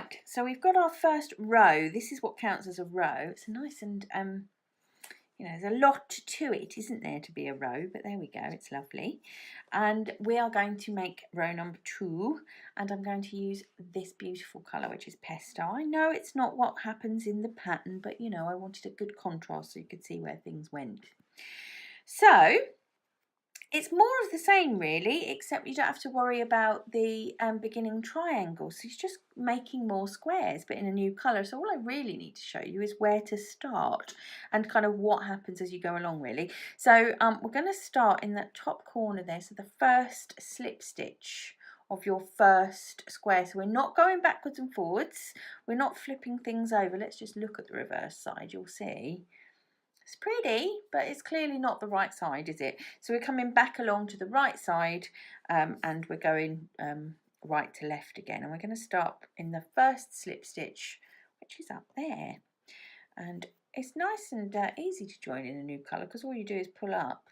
Right, so we've got our first row. This is what counts as a row. It's a nice and you know, there's a lot to it, isn't there, to be a row, but there we go, it's lovely. And we are going to make row number 2, and I'm going to use this beautiful colour, which is pesto. I know it's not what happens in the pattern, but you know, I wanted a good contrast so you could see where things went. So it's more of the same really, except you don't have to worry about the beginning triangle. So it's just making more squares, but in a new colour. So all I really need to show you is where to start and kind of what happens as you go along really. So we're going to start in that top corner there. So the first slip stitch of your first square. So we're not going backwards and forwards. We're not flipping things over. Let's just look at the reverse side. You'll see. It's pretty, but it's clearly not the right side, is it? So we're coming back along to the right side and we're going right to left again. And we're going to start in the first slip stitch, which is up there. And it's nice and easy to join in a new colour because all you do is pull up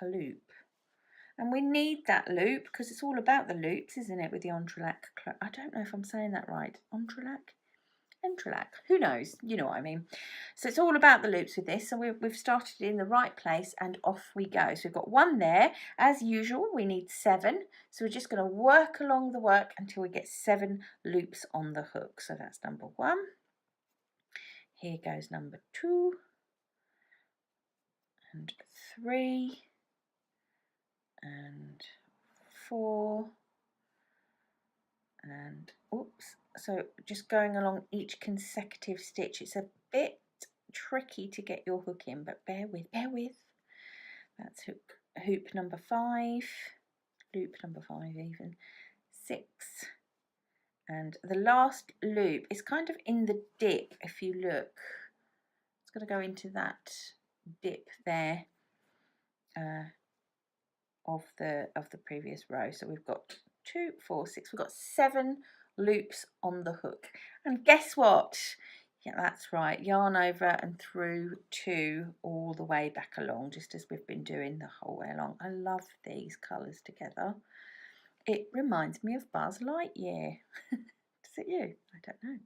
a loop. And we need that loop because it's all about the loops, isn't it, with the Entrelac? I don't know if I'm saying that right. Entrelac? Entrelac, who knows, you know what I mean. So it's all about the loops with this. So we've started in the right place and off we go. So we've got 1 there. As usual, we need 7. So we're just going to work along the work until we get 7 loops on the hook. So that's number 1. Here goes number 2 and 3 and 4 and oops. So just going along each consecutive stitch. It's a bit tricky to get your hook in, but bear with. That's hoop number 5, loop number 5 even, 6, and the last loop is kind of in the dip. If you look, it's going to go into that dip there of the previous row. So we've got 2, 4, 6. We've got 7 loops on the hook, and guess what? Yeah, that's right, yarn over and through 2 all the way back along, just as we've been doing the whole way along. I love these colours together. It reminds me of Buzz Lightyear. Does it you? I don't know.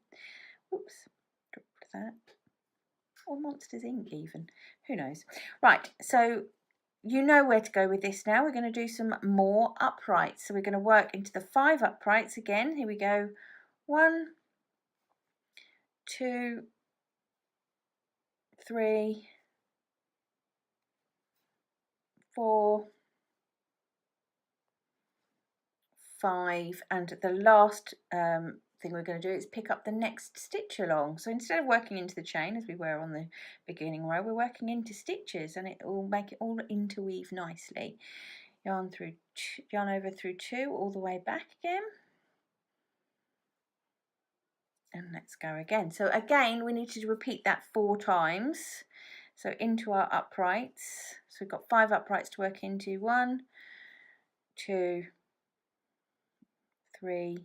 Oops, dropped that. Or Monsters Inc. even. Who knows? Right, so you know where to go with this now. We're going to do some more uprights. So we're going to work into the 5 uprights again. Here we go. 1, 2, 3, 4, 5, and the last thing we're going to do is pick up the next stitch along. So instead of working into the chain as we were on the beginning row, we're working into stitches, and it will make it all interweave nicely. Yarn over through 2 all the way back again, and let's go again. So again we need to repeat that 4 times. So into our uprights, so we've got 5 uprights to work into. 1, 2, 3,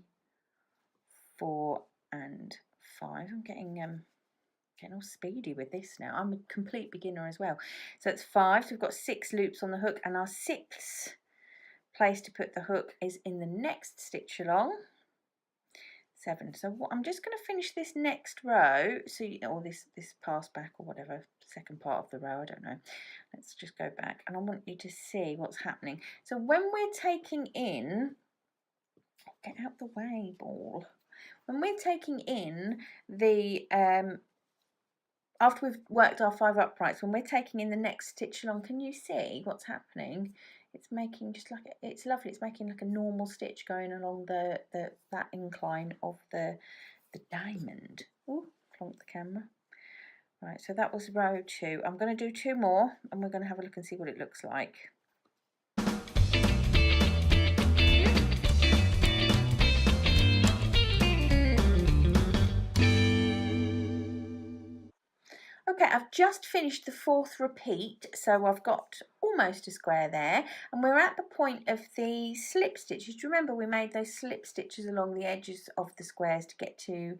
4 and 5. I'm getting all speedy with this now. I'm a complete beginner as well. So it's 5. So we've got 6 loops on the hook, and our 6th place to put the hook is in the next stitch along. 7. So I'm just going to finish this next row, so or this pass back or whatever, second part of the row, I don't know. Let's just go back, and I want you to see what's happening. So when we're taking in, get out the way, ball. When we're taking in the after we've worked our 5 uprights, when we're taking in the next stitch along, can you see what's happening? It's making just like, it's lovely, it's making like a normal stitch going along that incline of the diamond. Oh, plonk the camera. Right, so that was row 2. I'm going to do 2 more, and we're going to have a look and see what it looks like. Okay, I've just finished the 4th repeat, so I've got almost a square there, and we're at the point of the slip stitches. Do you remember we made those slip stitches along the edges of the squares to get to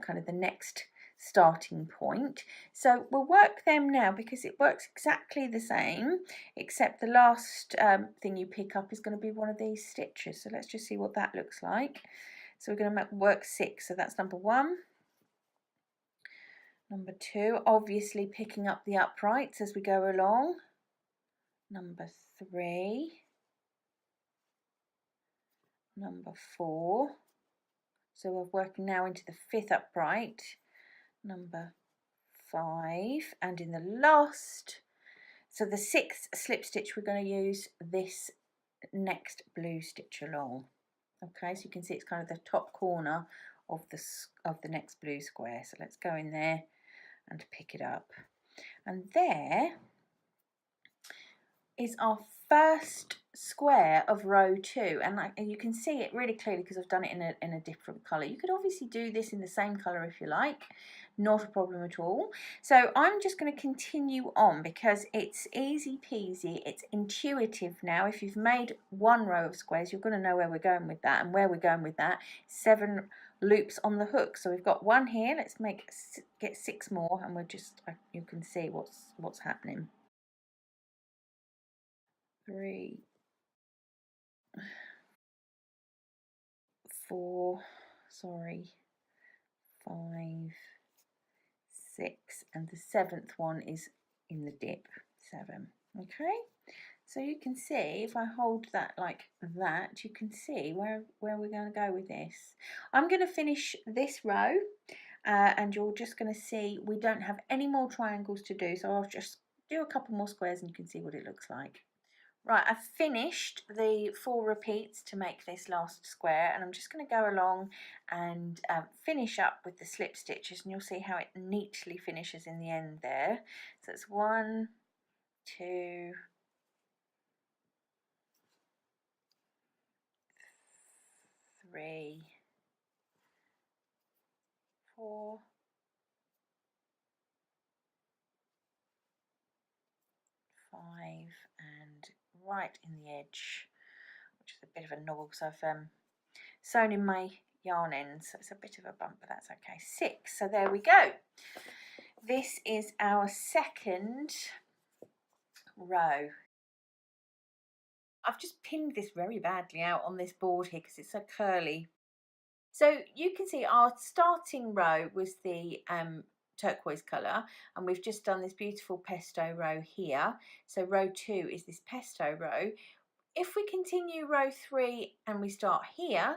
kind of the next starting point? So we'll work them now because it works exactly the same, except the last thing you pick up is going to be one of these stitches. So let's just see what that looks like. So we're going to work 6, so that's number 1. Number 2, obviously picking up the uprights as we go along. Number 3. Number 4. So we're working now into the 5th upright. Number 5, and in the last, so the 6th slip stitch, we're going to use this next blue stitch along. Okay, so you can see it's kind of the top corner of the next blue square. So let's go in there and pick it up, and there is our first square of row 2, and you can see it really clearly because I've done it in a different colour. You could obviously do this in the same colour if you like, not a problem at all. So I'm just going to continue on because it's easy peasy, it's intuitive now. If you've made one row of squares, you're going to know where we're going with that, and where we're going with that, 7 loops on the hook. So we've got 1 here, let's get 6 more, and we're just, you can see what's happening. 3, 4, sorry, 5, 6, and the 7th one is in the dip, 7. Okay, so you can see if I hold that like that, you can see where we're going to go with this. I'm going to finish this row, and you're just going to see we don't have any more triangles to do, so I'll just do a couple more squares and you can see what it looks like. Right, I've finished the 4 repeats to make this last square, and I'm just going to go along and finish up with the slip stitches, and you'll see how it neatly finishes in the end there. So it's 1, 2, 3, 4, 5, and right in the edge, which is a bit of a nobble because I've sewn in my yarn ends, so it's a bit of a bump, but that's okay. 6, so there we go. This is our second row. I've just pinned this very badly out on this board here because it's so curly. So you can see our starting row was the turquoise colour, and we've just done this beautiful pesto row here. So row 2 is this pesto row. If we continue row 3 and we start here,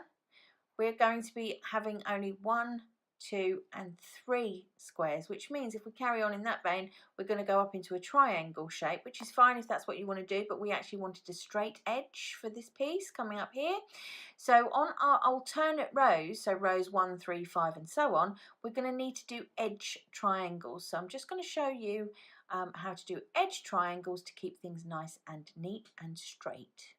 we're going to be having only 1, 2 and 3 squares, which means if we carry on in that vein, we're going to go up into a triangle shape, which is fine if that's what you want to do, but we actually wanted a straight edge for this piece coming up here. So on our alternate rows, so rows 1, 3, 5 and so on, we're going to need to do edge triangles. So I'm just going to show you how to do edge triangles to keep things nice and neat and straight.